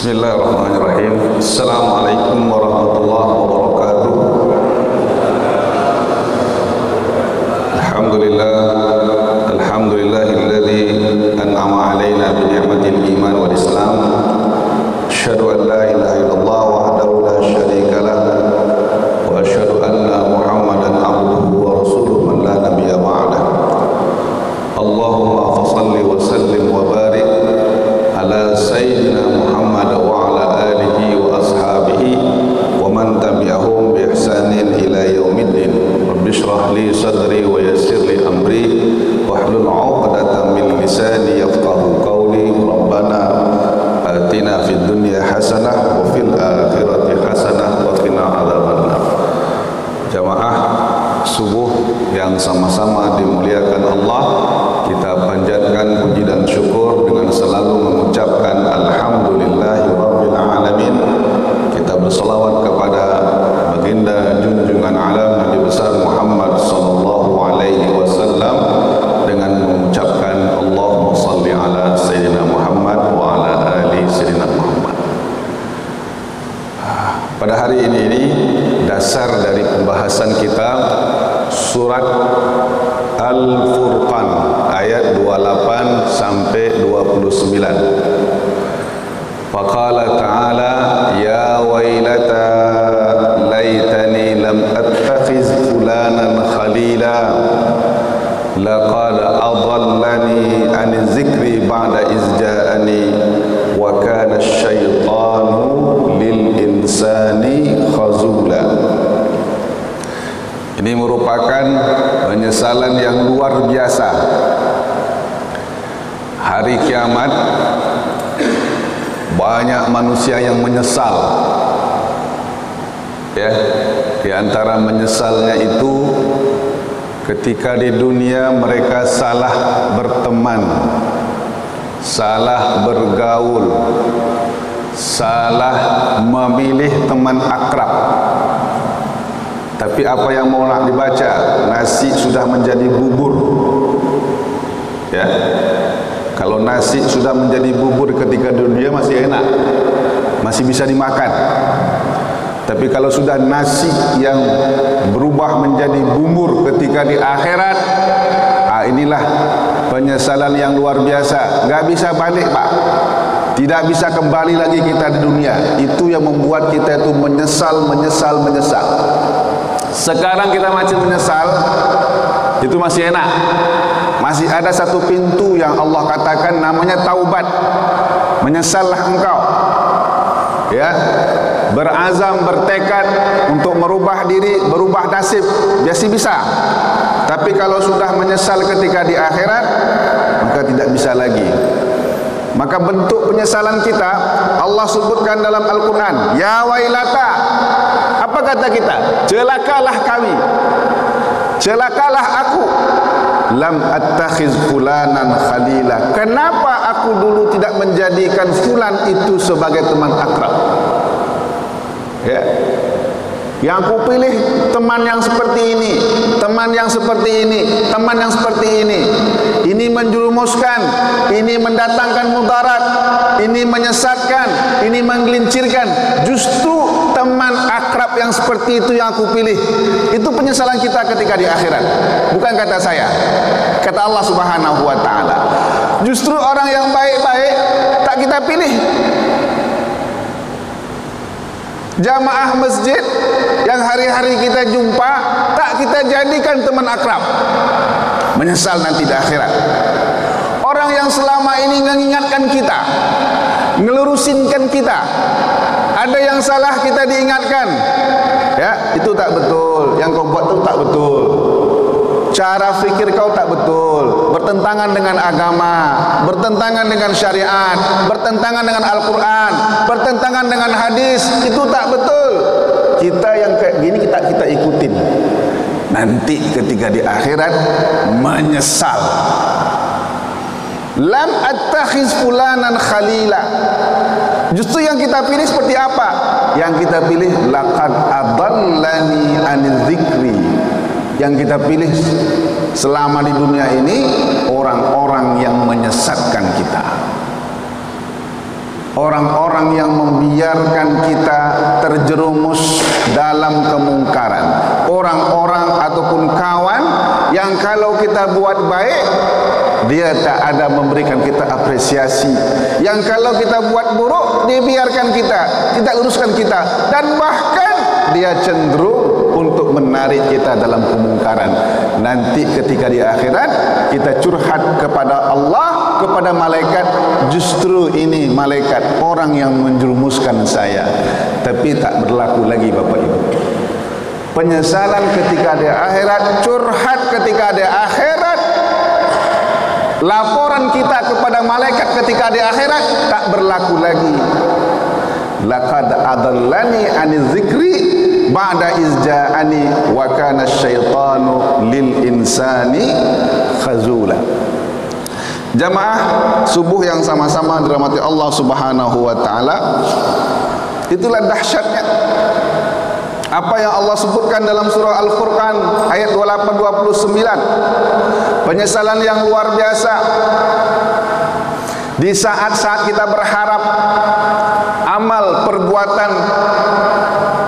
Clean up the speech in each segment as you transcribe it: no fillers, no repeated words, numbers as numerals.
Bismillahirrahmanirrahim. Assalamualaikum warahmatullahi wabarakatuh. Alhamdulillahilladzi an'ama alaina bi ni'matil iman wal islam. Asyhadu an la ilaha illallah wahdahu la syarika lah wa asyhadu anna Muhammadan abduhu wa rasuluhu man la nabiyya ba'dah. Allahumma shalli wa sallim wa barik ala sayyidina Muhammad wa ala alihi wa ashabihi wa man tabi'ahum bi ihsanin ila yaumiddin. Rabbi shrah li sadri wa yassir li amri wahlul 'uqdatam min lisani yafqahu qawli. Rabbana atina fid dunya hasanah wa fil akhirati hasanah wa qina adzabannar. Jamaah subuh yang sama-sama dimuliakan Allah, kita panjatkan puji dan syukur dengan selalu mengucapkan alhamdulillahirabbil alamin. Kita berselawat kepada baginda junjungan alam Nabi besar Muhammad sallallahu alaihi wasallam dengan mengucapkan Allahumma shalli ala sayyidina Muhammad wa ala ali sayyidina Muhammad. Pada hari ini dasar dari pembahasan kita surat Al-Furqan ayat 28 sampai 29. Faqala ta'ala ya wailata laitani lam attakhiz fulanan khalila laqad adallani an zikri ba'da iz ja'ani wa kana asy-syaitanu lil insani khazula. Ini merupakan penyesalan yang luar biasa. Hari kiamat banyak manusia yang menyesal. Ya, di antara menyesalnya itu ketika di dunia mereka salah berteman, salah bergaul, salah memilih teman akrab. Tapi apa yang mau nak dibaca? Nasi sudah menjadi bubur. Ya. Kalau nasi sudah menjadi bubur ketika dunia masih enak, masih bisa dimakan. Tapi kalau sudah nasi yang berubah menjadi bubur ketika di akhirat, inilah penyesalan yang luar biasa. Gak bisa balik, Pak. Tidak bisa kembali lagi kita di dunia. Itu yang membuat kita itu menyesal. Sekarang kita masih menyesal, itu masih enak. Masih ada satu pintu yang Allah katakan namanya taubat. Menyesallah engkau, ya, berazam, bertekad untuk merubah diri, berubah nasib, masih bisa. Tapi kalau sudah menyesal ketika di akhirat, maka tidak bisa lagi. Maka bentuk penyesalan kita Allah sebutkan dalam Al-Quran, ya wailata. Apa kata kita? Celakalah kami, celakalah aku, lam attakhiz fulanan khalila. Kenapa aku dulu tidak menjadikan fulan itu sebagai teman akrab? Ya, yang aku pilih teman yang seperti ini, teman yang seperti ini, teman yang seperti ini. Ini menjerumuskan, ini mendatangkan mudarat, ini menyesatkan, ini menggelincirkan. Justru teman akrab yang seperti itu yang aku pilih. Itu penyesalan kita ketika di akhirat. Bukan kata saya, kata Allah Subhanahu wa ta'ala. Justru orang yang baik-baik tak kita pilih. Jamaah masjid yang hari-hari kita jumpa tak kita jadikan teman akrab. Menyesal nanti di akhirat. Orang yang selama ini mengingatkan kita, ngelurusinkan kita, ada yang salah kita diingatkan, ya, itu tak betul, yang kau buat itu tak betul, cara fikir kau tak betul, bertentangan dengan agama, bertentangan dengan syariat, bertentangan dengan Al-Quran, bertentangan dengan hadis, itu tak betul. Kita yang kayak gini kita ikutin. Nanti ketika di akhirat menyesal. Lam attakhiz fulanan khalila. Justru yang kita pilih seperti apa? Yang kita pilih laqad adallani anil dzikri. Yang kita pilih selama di dunia ini orang-orang yang menyesatkan kita. orang-orang yang membiarkan kita terjerumus dalam kemungkaran, orang-orang ataupun kawan yang kalau kita buat baik dia tak ada memberikan kita apresiasi, yang kalau kita buat buruk dia biarkan kita, tidak luruskan kita, dan bahkan dia cenderung untuk menarik kita dalam kemungkaran. Nanti ketika di akhirat kita curhat kepada Allah, kepada malaikat, justru ini malaikat orang yang menjerumuskan saya. Tapi tak berlaku lagi Bapak Ibu. Penyesalan ketika di akhirat, curhat ketika di akhirat, laporan kita kepada malaikat ketika di akhirat tak berlaku lagi. Laqad adallani aniz zikri ba'da izja'ani wa kana syaitanu lil insani khazula. Jamaah subuh yang sama-sama dirahmati Allah Subhanahu wa taala, itulah dahsyatnya apa yang Allah sebutkan dalam surah Al-Furqan ayat 28-29. Penyesalan yang luar biasa di saat-saat kita berharap amal perbuatan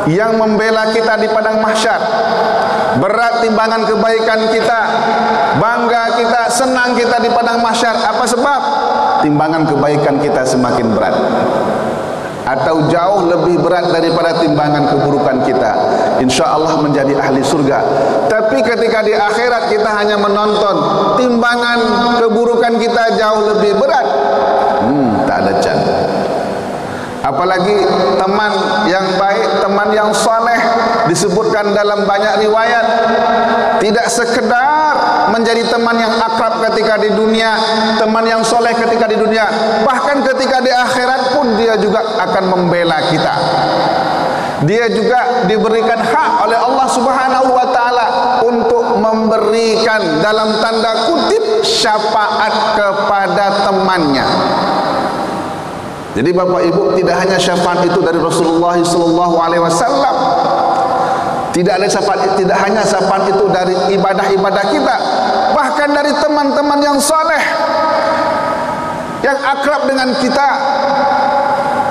yang membela kita di padang mahsyar, berat timbangan kebaikan kita, bangga kita, senang kita di padang mahsyar. Apa sebab? Timbangan kebaikan kita semakin berat, atau jauh lebih berat daripada timbangan keburukan kita. Insya Allah menjadi ahli surga. Tapi ketika di akhirat kita hanya menonton timbangan keburukan kita jauh lebih berat, tak ada chance. Apalagi teman yang baik, teman yang saleh, disebutkan dalam banyak riwayat, tidak sekedar menjadi teman yang akrab ketika di dunia, teman yang soleh ketika di dunia, bahkan ketika di akhirat pun dia juga akan membela kita. Dia juga diberikan hak oleh Allah Subhanahu wa taala untuk memberikan dalam tanda kutip syafaat kepada temannya. Jadi Bapak Ibu, tidak hanya syafaat itu dari Rasulullah SAW, tidak ada syafaat, tidak hanya syafaat itu dari ibadah-ibadah kita, bahkan dari teman-teman yang saleh, yang akrab dengan kita,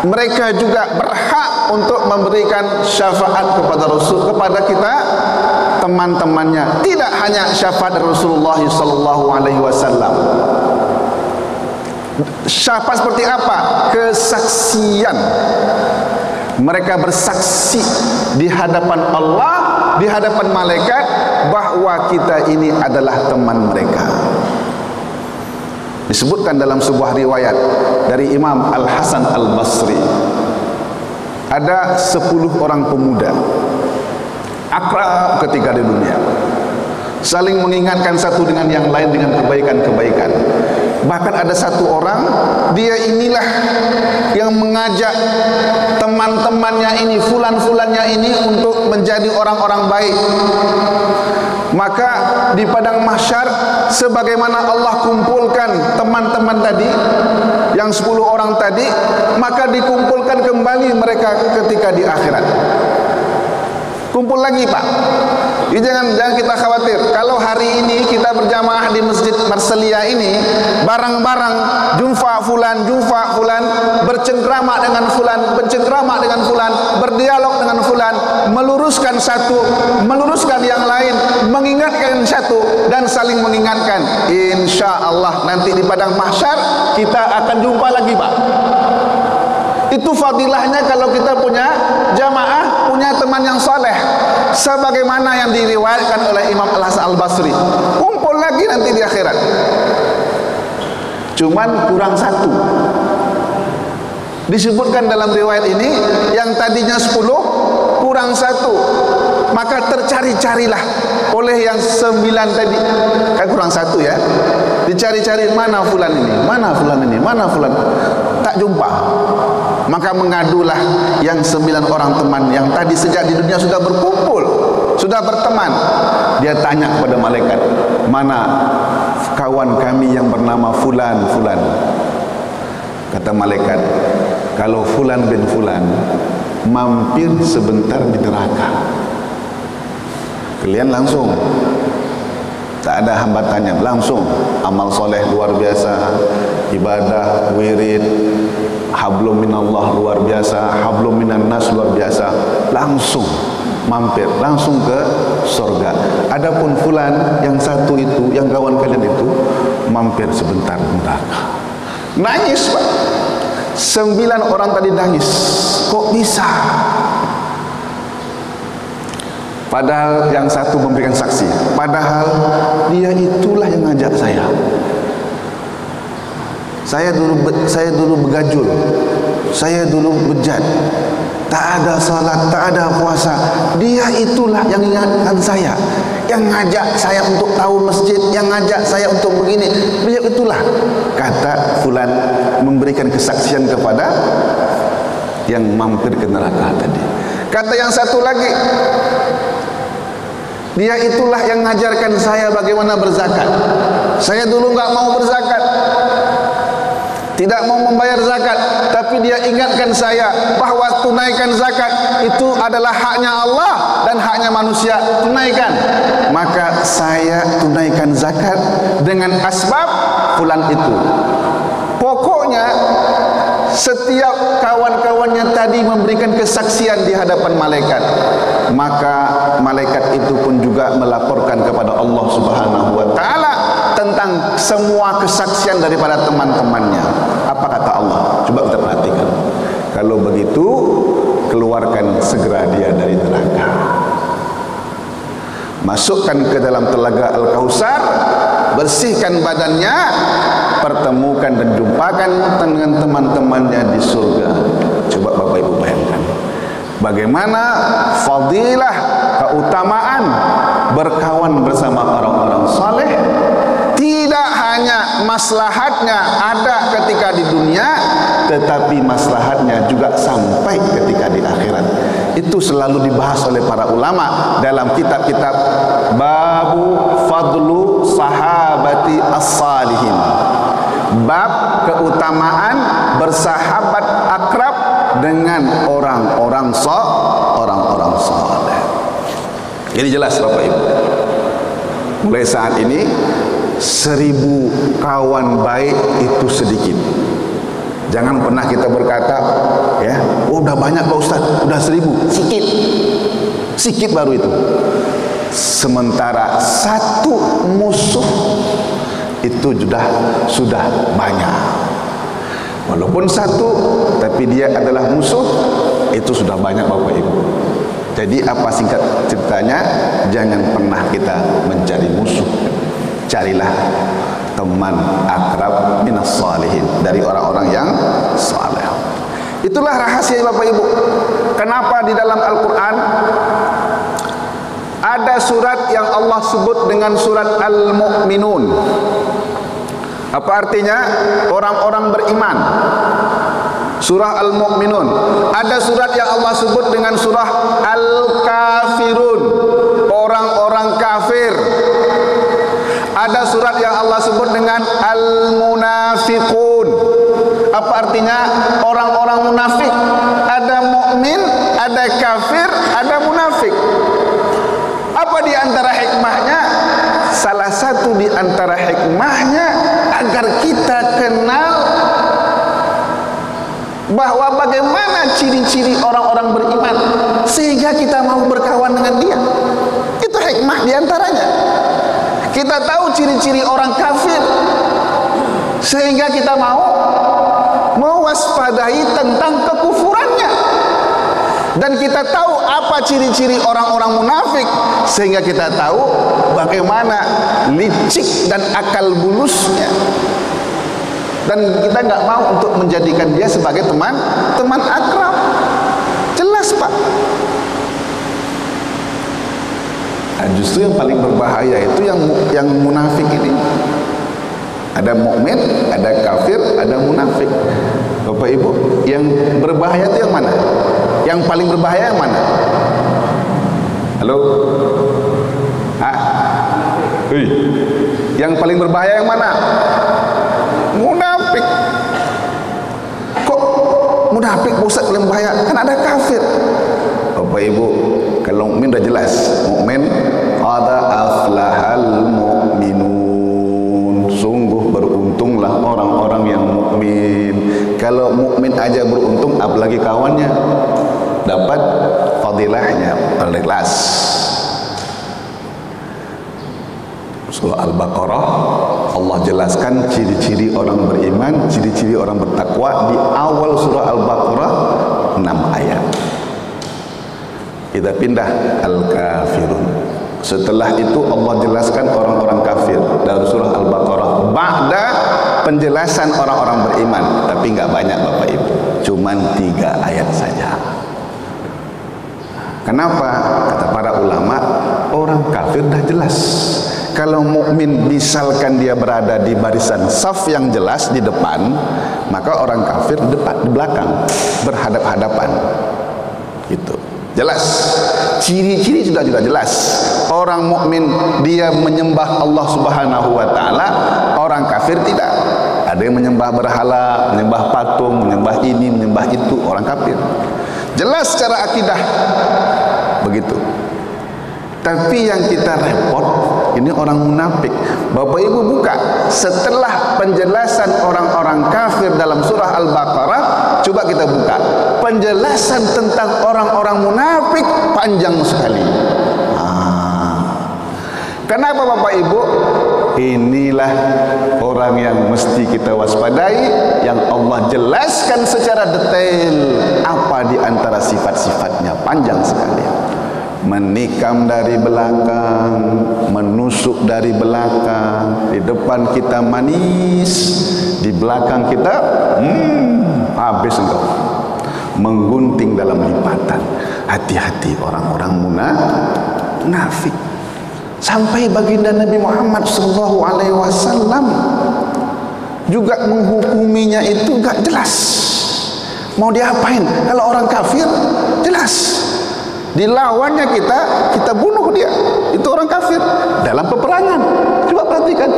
mereka juga berhak untuk memberikan syafaat kepada Rasul, kepada kita, teman-temannya. Tidak hanya syafaat Rasulullah SAW. Syafaat seperti apa? Kesaksian. Mereka bersaksi di hadapan Allah, di hadapan malaikat, bahwa kita ini adalah teman mereka. Disebutkan dalam sebuah riwayat dari Imam Al-Hasan Al-Basri, ada 10 orang pemuda akrab ketika di dunia, saling mengingatkan satu dengan yang lain dengan kebaikan-kebaikan. Bahkan ada satu orang, dia inilah yang mengajak teman-temannya ini, fulan-fulannya ini, untuk menjadi orang-orang baik. Maka di padang mahsyar, sebagaimana Allah kumpulkan teman-teman tadi, yang 10 orang tadi, maka dikumpulkan kembali mereka ketika di akhirat. Kumpul lagi Pak. Jangan kita khawatir. Kalau hari ini kita berjamaah di Masjid Marselia ini, barang-barang jumpa fulan, bercengkrama dengan fulan, berdialog dengan fulan, meluruskan satu, meluruskan yang lain, mengingatkan satu, dan saling mengingatkan. Insya Allah nanti di padang mahsyar kita akan jumpa lagi Pak. Itu fadilahnya kalau kita punya jamaah, punya teman yang soleh, sebagaimana yang diriwayatkan oleh Imam Al-Hasan Al-Basri. Kumpul lagi nanti di akhirat. Cuman kurang satu. Disebutkan dalam riwayat ini, yang tadinya 10 kurang satu, maka tercari-carilah oleh yang 9 tadi. Kan kurang satu ya. Dicari-cari, mana fulan ini, mana fulan ini, mana fulan. Tak jumpa. Maka mengadulah yang 9 orang teman yang tadi sejak di dunia sudah berkumpul, sudah berteman. Dia tanya kepada malaikat, mana kawan kami yang bernama fulan. Kata malaikat, kalau fulan bin fulan mampir sebentar di neraka, kalian langsung, tak ada hambatannya, langsung amal soleh luar biasa, ibadah, wirid, hablum minallah luar biasa, hablum minan nas luar biasa, langsung mampir, langsung ke surga. Adapun fulan yang satu itu, yang kawan kalian itu, mampir sebentar neraka. Nangis Pak, 9 orang tadi nangis. Kok bisa? Padahal yang satu memberikan saksi, padahal dia itulah yang ngajak saya. Saya dulu begajul, saya dulu bejat, tak ada salat, tak ada puasa. Dia itulah yang ingatkan saya, yang ngajak saya untuk tahu masjid, yang ngajak saya untuk begini. Dia itulah, kata fulan, memberikan kesaksian kepada yang mampir ke neraka tadi. Kata yang satu lagi, dia itulah yang ngajarkan saya bagaimana berzakat. Saya dulu nggak mau berzakat, tidak mau membayar zakat, tapi dia ingatkan saya bahwa tunaikan zakat itu adalah haknya Allah dan haknya manusia, tunaikan. Maka saya tunaikan zakat dengan asbab fulan itu. Pokoknya setiap kawan-kawannya tadi memberikan kesaksian di hadapan malaikat, maka malaikat itu pun juga melaporkan kepada Allah Subhanahu wa taala tentang semua kesaksian daripada teman-temannya. Apa kata Allah? Coba kita perhatikan. Kalau begitu, keluarkan segera dia dari neraka, masukkan ke dalam telaga Al-Kautsar, bersihkan badannya, pertemukan dan jumpakan dengan teman-temannya di surga. Coba Bapak Ibu bayangkan bagaimana fadilah, keutamaan berkawan bersama orang-orang saleh. Tidak hanya maslahatnya ada ketika di dunia, tetapi maslahatnya juga sampai ketika di akhirat. Itu selalu dibahas oleh para ulama dalam kitab-kitab babu fadlu sahabati as-salihin, bab keutamaan bersahabat akrab dengan orang-orang saleh. Jadi jelas Bapak Ibu, mulai saat ini 1000 kawan baik itu sedikit. Jangan pernah kita berkata, ya, oh udah banyak Pak Ustaz, udah 1000, sikit baru itu. Sementara satu musuh itu sudah banyak. Walaupun satu, tapi dia adalah musuh, itu sudah banyak Bapak Ibu. Jadi apa singkat ceritanya, jangan pernah kita mencari musuh, carilah teman akrab minas salihin, dari orang-orang yang saleh. Itulah rahasia Bapak Ibu. Kenapa di dalam Al-Quran ada surat yang Allah sebut dengan surat Al-Mu'minun? Apa artinya? Orang-orang beriman. Surah Al-Mu'minun. Ada surat yang Allah sebut dengan surah Al-Kafirun, orang-orang kafir. Ada surat yang Allah sebut dengan Al-Munafiqun. Apa artinya? Orang-orang munafik. Ada mukmin, ada kafir, ada munafik. Apa di antara hikmahnya? Salah satu di antara hikmahnya agar kita kenal bahwa bagaimana ciri-ciri orang-orang beriman sehingga kita mau berkawan dengan dia. Itu hikmah di antaranya. Kita tahu ciri-ciri orang kafir sehingga kita mau mewaspadai tentang kekufurannya. Dan kita tahu apa ciri-ciri orang-orang munafik sehingga kita tahu bagaimana licik dan akal bulusnya. Dan kita nggak mau untuk menjadikan dia sebagai teman akrab. Jelas Pak. Nah, justru yang paling berbahaya itu yang munafik ini. Ada mukmin, ada kafir, ada munafik. Bapak Ibu, yang berbahaya itu yang mana? Yang paling berbahaya yang mana? Halo? Hah? Hei. Yang paling berbahaya yang mana? Munafik. Kok munafik Ustaz paling bahaya? Kan ada kafir. Bapak Ibu, kalau mukmin udah jelas. Mukmin qad aflahal mu'minun. Sungguh beruntunglah orang-orang yang mukmin. Kalau mukmin aja beruntung, apalagi kawannya dapat fadilahnya, berikhlas. Surah Al-Baqarah Allah jelaskan ciri-ciri orang beriman, ciri-ciri orang bertakwa di awal surah Al-Baqarah 6 ayat. Kita pindah Al-Kafirun. Setelah itu Allah jelaskan orang-orang kafir dalam surah Al-Baqarah. Ba'da penjelasan orang-orang beriman, tapi nggak banyak Bapak Ibu, cuman 3 ayat saja. Kenapa? Kata para ulama, orang kafir dah jelas. Kalau mukmin misalkan dia berada di barisan saf yang jelas di depan, maka orang kafir di belakang, berhadap-hadapan. Gitu. Jelas. Ciri-ciri sudah juga jelas. Orang mukmin dia menyembah Allah Subhanahu wa taala, orang kafir tidak. Ada yang menyembah berhala, menyembah patung, menyembah ini, menyembah itu, orang kafir. Jelas secara akidah. Begitu. Tapi yang kita repot ini orang munafik. Bapak Ibu buka setelah penjelasan orang-orang kafir dalam surah Al-Baqarah, coba kita buka penjelasan tentang orang-orang munafik panjang sekali. Kenapa Bapak Ibu? Inilah orang yang mesti kita waspadai, yang Allah jelaskan secara detail apa di antara sifat-sifatnya, panjang sekali. Menikam dari belakang, menusuk dari belakang, di depan kita manis, di belakang kita habis engkau. Menggunting dalam lipatan. Hati-hati orang-orang munafik. Sampai baginda Nabi Muhammad SAW juga menghukuminya itu gak jelas. Mau diapain? Kalau orang kafir jelas. Dilawannya kita bunuh dia. Itu orang kafir dalam peperangan. Coba perhatikan.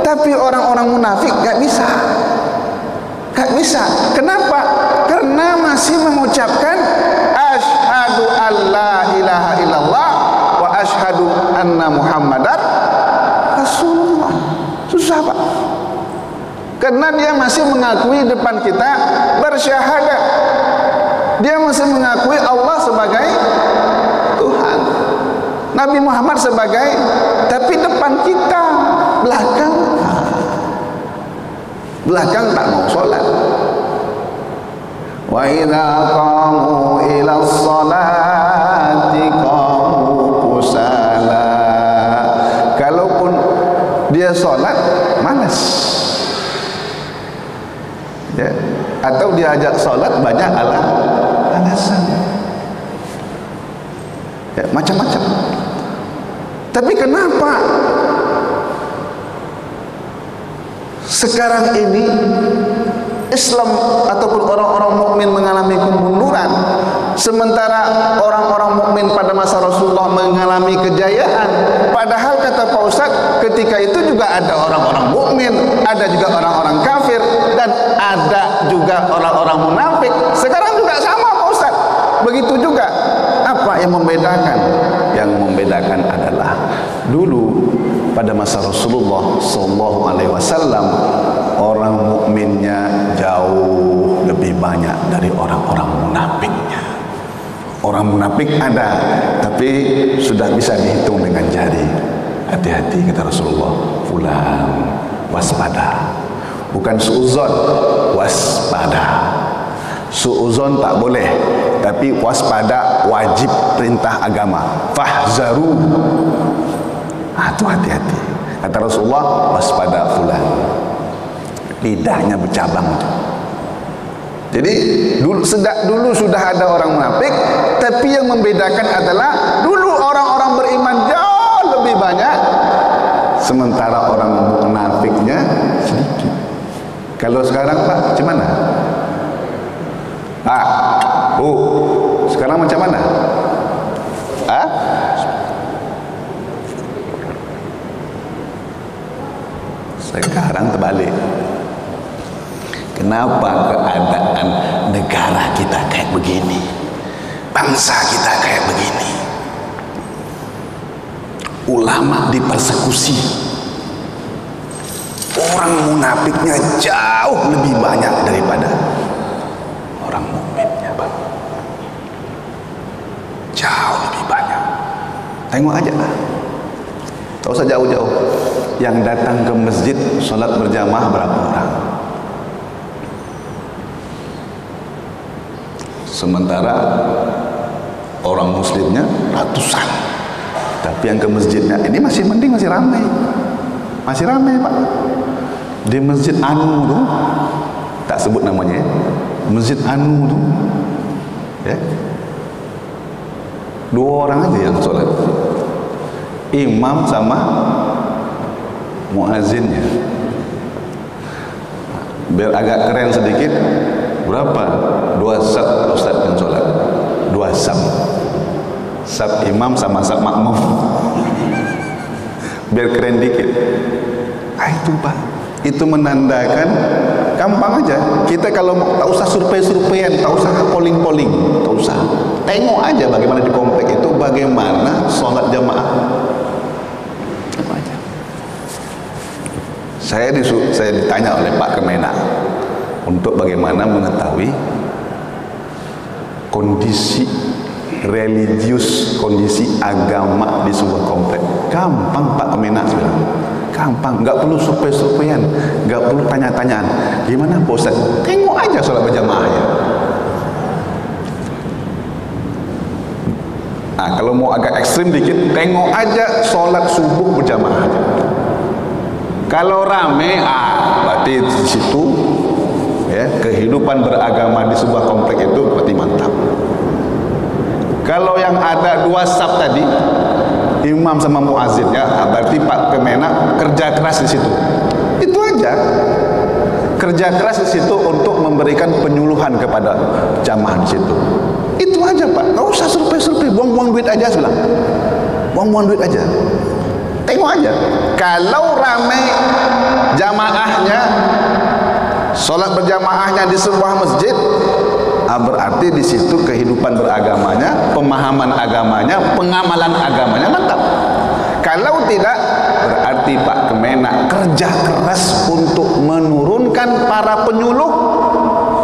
Tapi orang-orang munafik gak bisa. Gak bisa. Kenapa? Karena masih mengucapkan asyhadu alla ilaha illallah wa asyhadu anna muhammadar rasulullah. Susah Pak. Karena dia masih mengakui depan kita bersyahadat. Dia masih mengakui Allah sebagai Tuhan, Nabi Muhammad sebagai, tapi depan kita, belakang tak mau sholat. Wa idza qamu ila sholati qamu kusala. Kalaupun dia sholat malas, ya, atau diajak sholat banyak alasan, ya, macam-macam. Tapi kenapa sekarang ini Islam ataupun orang-orang mukmin mengalami kemunduran, sementara orang-orang mukmin pada masa Rasulullah mengalami kejayaan? Padahal kata Pak Ustaz, ketika itu juga ada orang-orang mukmin, ada juga orang-orang kafir, dan ada juga orang-orang munafik. Sekarang juga sama Pak Ustaz. Begitu juga. Apa yang membedakan? Yang membedakan adalah dulu pada masa Rasulullah SAW, orang mukminnya jauh lebih banyak dari orang-orang munafiknya. Orang munafik ada, tapi sudah bisa dihitung dengan jari. Hati-hati kata Rasulullah, fulan waspada. Bukan suuzon, waspada. Suuzon tak boleh, tapi waspada wajib, perintah agama. Fahzaru. Itu hati-hati. Kata Rasulullah, waspada fulan. Lidahnya bercabang. Jadi dulu sudah ada orang munafik, tapi yang membedakan adalah dulu orang-orang beriman jauh lebih banyak, sementara orang munafiknya sedikit. Kalau sekarang Pak, macam mana? Sekarang macam mana? Sekarang terbalik. Kenapa keadaan negara kita kayak begini? Bangsa kita kayak begini? Ulama dipersekusi. Orang munafiknya jauh lebih banyak daripada Pak. Jauh lebih banyak. Tengok aja lah. Tak usah jauh-jauh. Yang datang ke masjid solat berjamaah berapa orang? Sementara orang muslimnya ratusan. Tapi yang ke masjidnya ini masih mending, masih ramai. Masih ramai Pak. Di masjid Anu tu, tak sebut namanya ya. Masjid Anu tu, ya, 2 orang aja yang solat. Imam sama muazzinnya. Biar agak keren sedikit, berapa? 2 saf ustaz yang solat. 2 saf. Saf imam sama saf makmum. Biar keren dikit. Itu Pak. Itu menandakan gampang aja. Kita kalau tak usah survei-surveian, tak usah polling-polling, tak usah. Tengok aja bagaimana di komplek itu, bagaimana sholat jamaah. Tengok aja. Saya ditanya oleh Pak Kemenak untuk bagaimana mengetahui kondisi religius, kondisi agama di sebuah komplek. Gampang Pak Kemenak bilang. Gampang, nggak perlu survei-surveian, nggak perlu tanya-tanyaan. Gimana Pak Ustaz? Tengok aja sholat berjamaahnya. Nah, kalau mau agak ekstrim dikit, tengok aja sholat subuh berjamaah. Kalau rame, berarti di situ ya, kehidupan beragama di sebuah komplek itu berarti mantap. Kalau yang ada 2 saf tadi, imam sama muazzin, ya, berarti Pak Kemenak kerja keras di situ. Itu aja. Kerja keras di situ untuk memberikan penyuluhan kepada jamaah di situ. Itu aja Pak. Enggak usah survei-survei, buang-buang duit aja sudah. Buang-buang duit aja. Tengok aja. Kalau ramai jamaahnya, sholat berjamaahnya di sebuah masjid, berarti di situ kehidupan beragamanya, pemahaman agamanya, pengamalan agamanya mantap. Kalau tidak, berarti Pak Kemenak kerja keras untuk menurunkan para penyuluh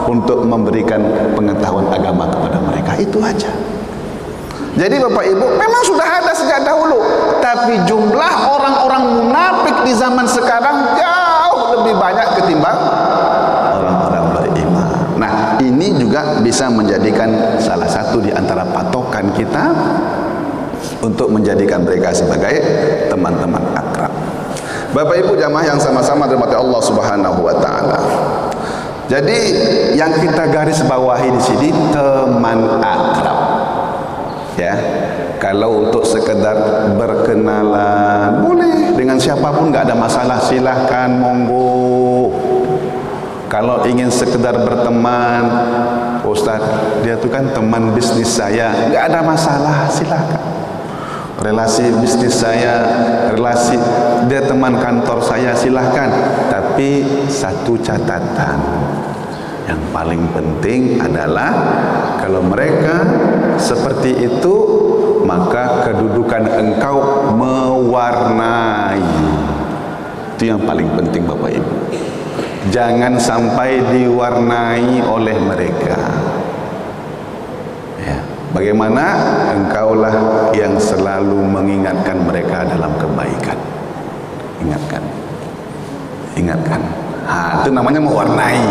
untuk memberikan pengetahuan agama kepada mereka. Itu aja. Jadi Bapak Ibu, memang sudah ada sejak dahulu, tapi jumlah orang-orang munafik di zaman sekarang jauh lebih banyak ketimbang orang-orang beriman. Nah, ini juga bisa menjadikan salah satu di antara patokan kita untuk menjadikan mereka sebagai teman-teman akrab. Bapak Ibu jamaah yang sama-sama dirahmati Allah Subhanahu wa taala. Jadi yang kita garis bawahi di sini teman akrab. Ya. Kalau untuk sekedar berkenalan boleh, dengan siapapun enggak ada masalah, silahkan, monggo. Kalau ingin sekedar berteman, Ustaz, dia itu kan teman bisnis saya, enggak ada masalah, silahkan. Relasi bisnis saya, relasi dia teman kantor saya, silahkan. Tapi satu catatan, yang paling penting adalah kalau mereka seperti itu, maka kedudukan engkau mewarnai. Itu yang paling penting Bapak Ibu. Jangan sampai diwarnai oleh mereka. Ya. Bagaimana engkaulah yang selalu mengingatkan mereka dalam kebaikan. Ingatkan. Ingatkan. Itu namanya mewarnai.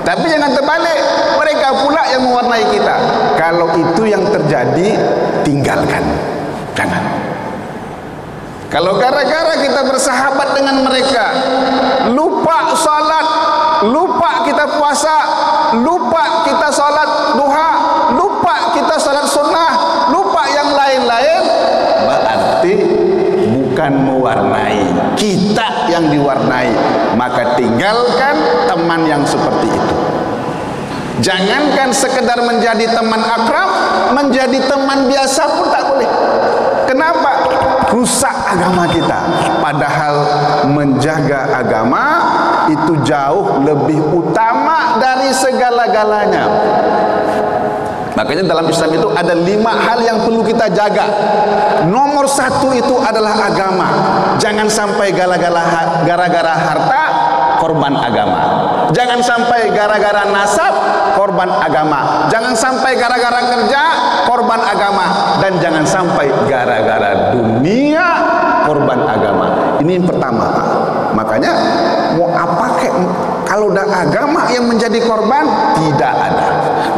Tapi jangan terbalik, mereka pula yang mewarnai kita. Kalau itu yang terjadi, tinggalkan. Jangan. Kalau gara-gara kita bersahabat dengan mereka, lupa salat, lupa kita puasa, lupa kita salat duha, lupa kita salat sunnah, lupa yang lain-lain, berarti bukan mewarnai, kita yang diwarnai. Maka tinggalkan teman yang seperti itu. Jangankan sekedar menjadi teman akrab, menjadi teman biasa pun tak boleh. Kenapa? Rusak agama kita. Padahal menjaga agama itu jauh lebih utama dari segala-galanya. Makanya dalam Islam itu ada 5 hal yang perlu kita jaga. Nomor 1 itu adalah agama. Jangan sampai gara-gara harta korban agama. Jangan sampai gara-gara nasab korban agama. Jangan sampai gara-gara kerja korban agama, dan jangan sampai gara-gara dunia korban agama. Ini yang pertama. Makanya mau apa kek, kalau udah agama yang menjadi korban, tidak ada,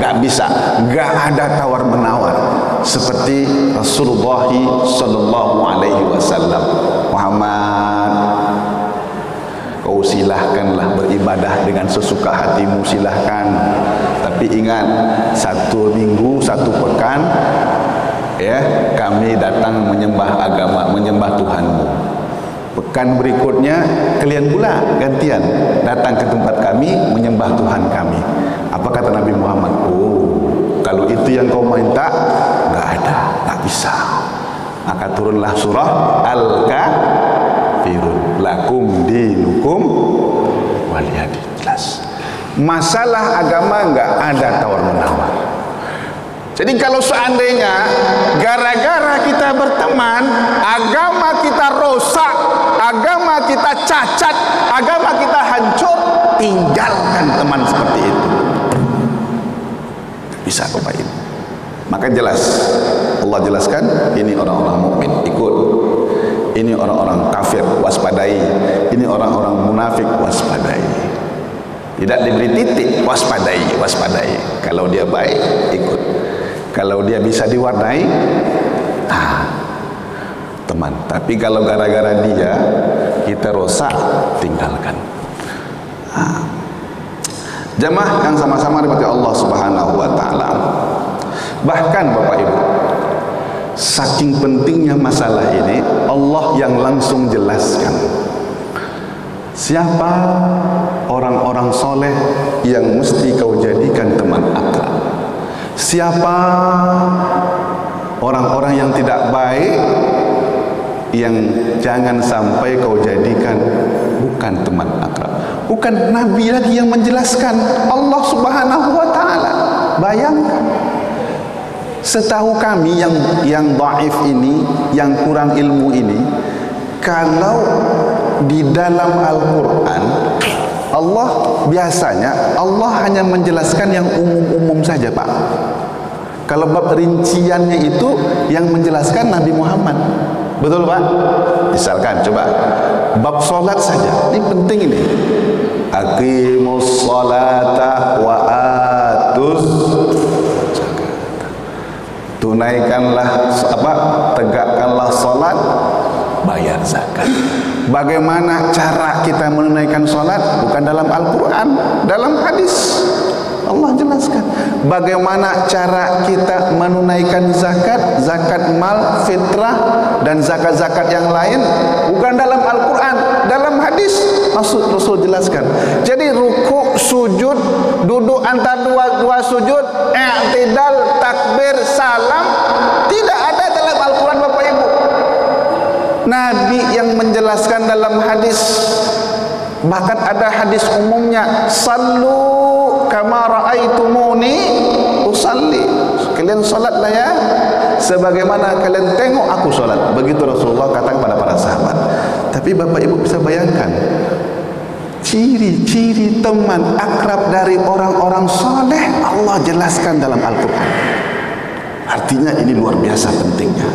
nggak bisa, nggak ada tawar menawar. Seperti Rasulullah Sallallahu Alaihi Wasallam, Muhammad, kau silahkanlah beribadah dengan sesuka hatimu, silahkan. Tapi ingat, 1 minggu 1 pekan, ya, kami datang menyembah agama, menyembah Tuhanmu. Pekan berikutnya kalian pula gantian datang ke tempat kami menyembah Tuhan kami. Apa kata Nabi Muhammad? Oh, kalau itu yang kau minta, nggak ada, nggak bisa. Maka turunlah surah Al-Kafirun, lakum dinukum waliyadin. Jelas. Masalah agama nggak ada tawar menawar. Jadi kalau seandainya gara-gara kita berteman, agama kita rusak, agama kita cacat, agama kita hancur, tinggalkan teman seperti itu. Bisa Bapak Ibu. Maka jelas Allah jelaskan, ini orang-orang mukmin ikut, ini orang-orang kafir waspadai, ini orang-orang munafik waspadai. Tidak diberi titik, waspadai, waspadai. Kalau dia baik ikut, kalau dia bisa diwarnai, teman. Tapi kalau gara-gara dia kita rosak, tinggalkan. Jamaah yang sama-sama diberkati Allah Subhanahu wa taala. Bahkan Bapak Ibu, saking pentingnya masalah ini, Allah yang langsung jelaskan siapa orang-orang soleh yang mesti kau jadikan teman akrab, siapa orang-orang yang tidak baik yang jangan sampai kau jadikan bukan teman akrab. Bukan Nabi lagi yang menjelaskan, Allah Subhanahu wa taala. Bayangkan, setahu kami yang dhaif ini, yang kurang ilmu ini, kalau di dalam Al-Quran Allah biasanya Allah hanya menjelaskan yang umum-umum saja, Pak. Kalau bab rinciannya itu yang menjelaskan Nabi Muhammad. Betul, Pak? Misalkan coba bab salat saja. Ini penting ini. Aqimus salata wa atuz zakat. Tunaikanlah tegakkanlah salat, bayar zakat. Bagaimana cara kita menunaikan salat? Bukan dalam Al-Quran, dalam hadis Allah jelaskan. Bagaimana cara kita menunaikan zakat, zakat mal, fitrah, dan zakat-zakat yang lain? Bukan dalam Al-Quran, dalam hadis Rasul jelaskan. Jadi ruku, sujud, duduk antara dua sujud, i'tidal, takbir, salam, tidak ada dalam Al-Quran, Bapak Ibu. Nabi yang menjelaskan dalam hadis, bahkan ada hadis umumnya, sallu kama ra'aitumuni usalli. Kalian salatlah ya sebagaimana kalian tengok aku salat. Begitu Rasulullah katakan kepada para sahabat. Tapi Bapak Ibu bisa bayangkan ciri-ciri teman akrab dari orang-orang soleh Allah jelaskan dalam Al-Quran. Artinya ini luar biasa pentingnya.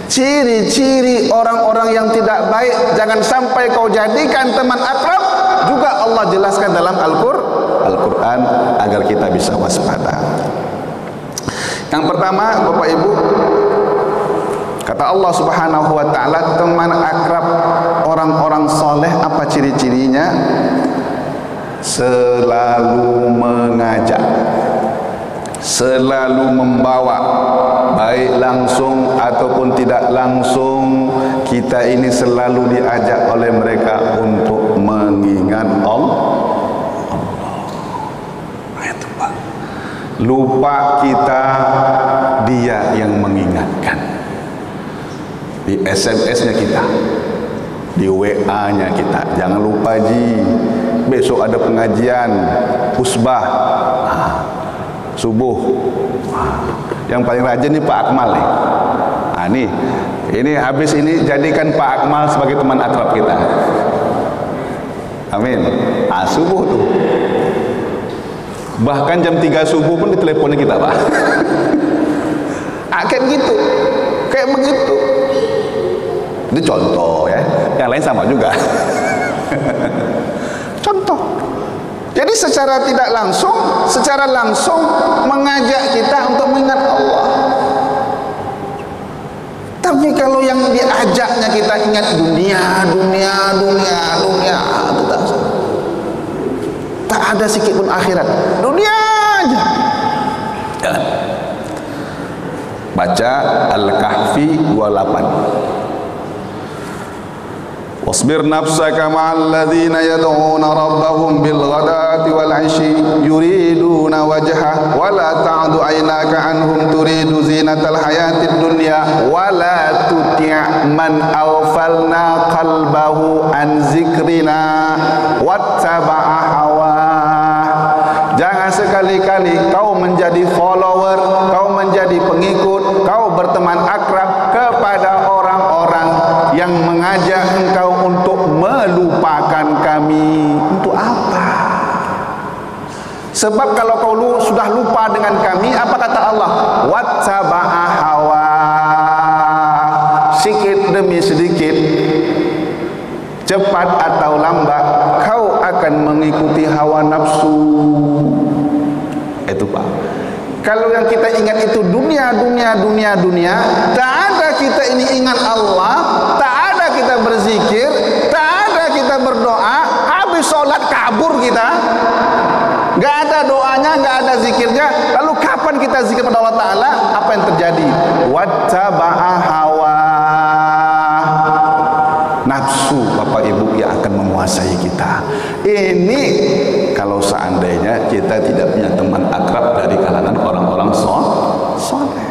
Ciri-ciri orang-orang yang tidak baik jangan sampai kau jadikan teman akrab, juga Allah jelaskan dalam Al-Quran agar kita bisa waspada. Yang pertama, Bapak Ibu, kata Allah Subhanahu wa taala, teman akrab orang-orang soleh apa ciri-cirinya? Selalu mengajak, selalu membawa, baik langsung ataupun tidak langsung, kita ini selalu diajak oleh mereka untuk mengingat Allah. Itu Pak. Lupa kita, dia yang mengingatkan. Di SMS-nya kita, di WA-nya kita. Jangan lupa Ji, besok ada pengajian usbah subuh. Yang paling rajin nih Pak Akmal nih. Ini habis ini jadikan Pak Akmal sebagai teman akrab kita. Amin. Subuh tuh. Bahkan jam 3 subuh pun diteleponnya kita, Pak. Kayak begitu. Kayak begitu. Itu contoh ya. Yang lain sama juga. Contoh. Jadi secara tidak langsung, secara langsung mengajak kita untuk mengingat Allah. Tapi kalau yang diajaknya kita ingat dunia, tak ada sedikit pun akhirat, dunia aja. Jangan. Baca Al-Kahfi 28. Wasbir nafsaka ma'al ladzina yad'una rabbahum bil ghadati wal 'ashi yuriduna wajha wa la ta'du 'ainaka 'anhum turidu zinatal hayatid dunya wa la tuti' man aghfalna qalbahu an zikrina wattaba'a hawa. Jangan sekali-kali kau menjadi follower, kau menjadi pengikut, kau berteman akrab kepada orang-orang yang mengajak engkau untuk melupakan kami. Untuk apa? Sebab kalau kau sudah lupa dengan kami, apa kata Allah? Wattaba'a hawa. Sedikit demi sedikit, cepat atau lambat, kau akan mengikuti hawa nafsu. Itu Pak. Kalau yang kita ingat itu dunia, tak ada kita ini ingat Allah, tak ada kita berzikir, tak ada kita berdoa, habis sholat kabur kita, gak ada doanya, gak ada zikirnya. Lalu kapan kita zikir pada Allah Ta'ala? Apa yang terjadi? Wattaba'a hawa. Nafsu Bapak Ibu yang akan menguasai kita. Ini kalau seandainya kita tidak punya teman akrab dari kalangan orang-orang soleh.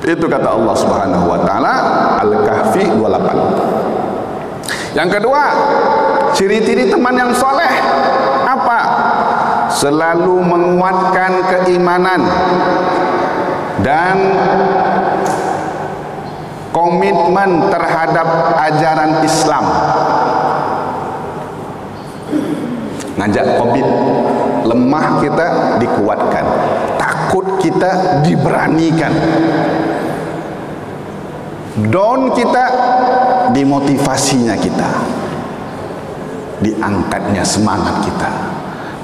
Itu kata Allah Subhanahu wa taala, Al-Kahfi 28. Yang kedua, ciri-ciri teman yang soleh apa? Selalu menguatkan keimanan dan komitmen terhadap ajaran Islam. Ngajak komit, lemah kita dikuatkan, takut kita diberanikan, down kita dimotivasinya kita, diangkatnya semangat kita,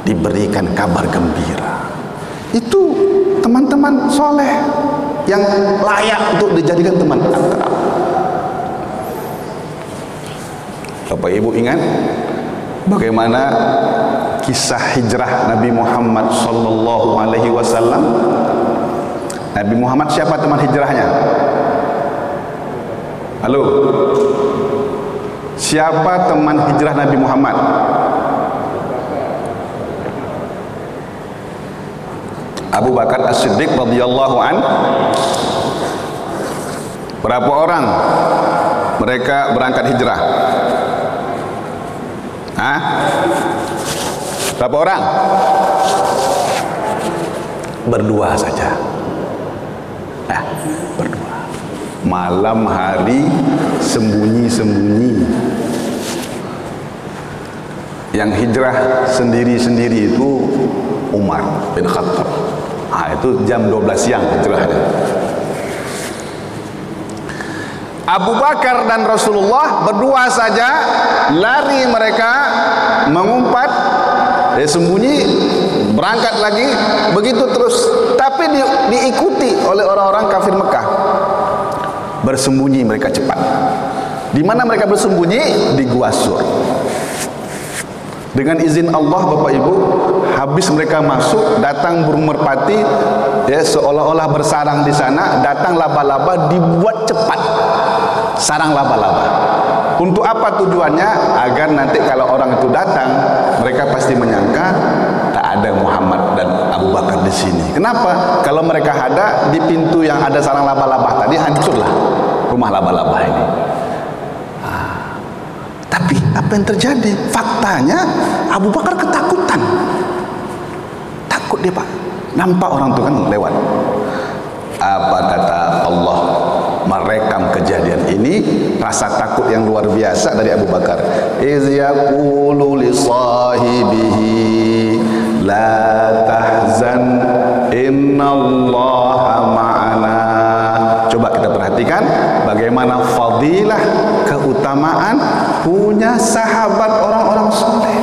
diberikan kabar gembira. Itu teman-teman soleh yang layak untuk dijadikan teman akrab. Bapak Ibu ingat bagaimana kisah hijrah Nabi Muhammad sallallahu alaihi wasallam? Nabi Muhammad siapa teman hijrahnya? Halo. Siapa teman hijrah Nabi Muhammad? Abu Bakar As-Siddiq radhiyallahu an. Berapa orang mereka berangkat hijrah? Hah? Berapa orang? Berdua saja. Nah, berdua. Malam hari sembunyi-sembunyi. Yang hijrah sendiri-sendiri itu Umar bin Khattab. Itu jam 12 siang hijrahnya. Abu Bakar dan Rasulullah berdua saja, lari mereka, mengumpat, sembunyi, berangkat lagi, begitu terus. Tapi diikuti oleh orang-orang kafir Mekah. Bersembunyi mereka cepat. Di mana mereka bersembunyi? Di Gua Sur. Dengan izin Allah Bapak Ibu, habis mereka masuk, datang burung merpati, ya seolah-olah bersarang di sana, datang laba-laba, dibuat cepat sarang laba-laba. Untuk apa tujuannya? Agar nanti kalau orang itu datang, mereka pasti menyangka tak ada Muhammad dan Abu Bakar di sini. Kenapa? Kalau mereka ada di pintu yang ada sarang laba-laba tadi, hancurlah rumah laba-laba ini. Tapi apa yang terjadi? Faktanya Abu Bakar ketakutan. Takut dia Pak. Nampak orang itu kan lewat. Apa kata Allah merekam kejadian ini? Rasa takut yang luar biasa dari Abu Bakar. Iz yaqulu li sahibihi la la tahzan innallaha ma'ana. Coba kita perhatikan bagaimana fadilah, keutamaan punya sahabat orang-orang soleh,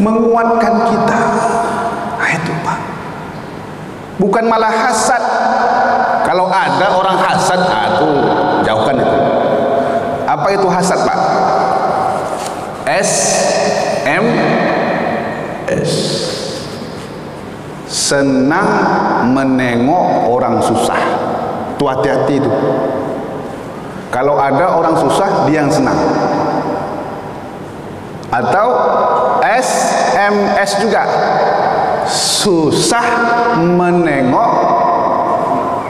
menguatkan kita. Nah, itu Pak, bukan malah hasad. Kalau ada orang hasad, tuh jauhkan itu. Apa itu hasad Pak? SMS, senang menengok orang susah. Tuh hati-hati itu. Kalau ada orang susah, dia yang senang. Atau SMS juga, susah menengok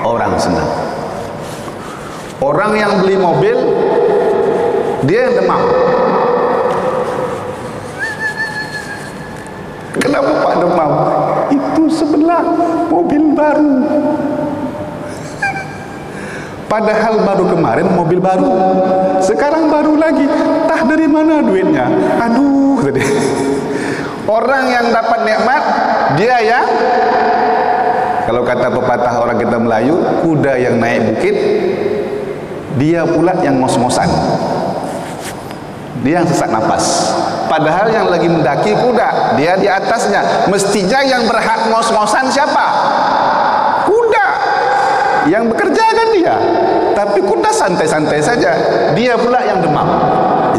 orang senang. Orang yang beli mobil, dia yang demam. Kenapa Pak demam? Itu sebelah mobil baru. Padahal baru kemarin mobil baru, sekarang baru lagi. Tah dari mana duitnya? Aduh, tadi. Orang yang dapat nikmat, dia yang, kalau kata pepatah orang kita Melayu, kuda yang naik bukit, dia pula yang ngos-ngosan. Dia yang sesak napas. Padahal yang lagi mendaki kuda, dia di atasnya. Mestinya yang berhak ngos-ngosan siapa? Kuda. Yang bekerja kan dia. Tapi kuda santai-santai saja. Dia pula yang demam.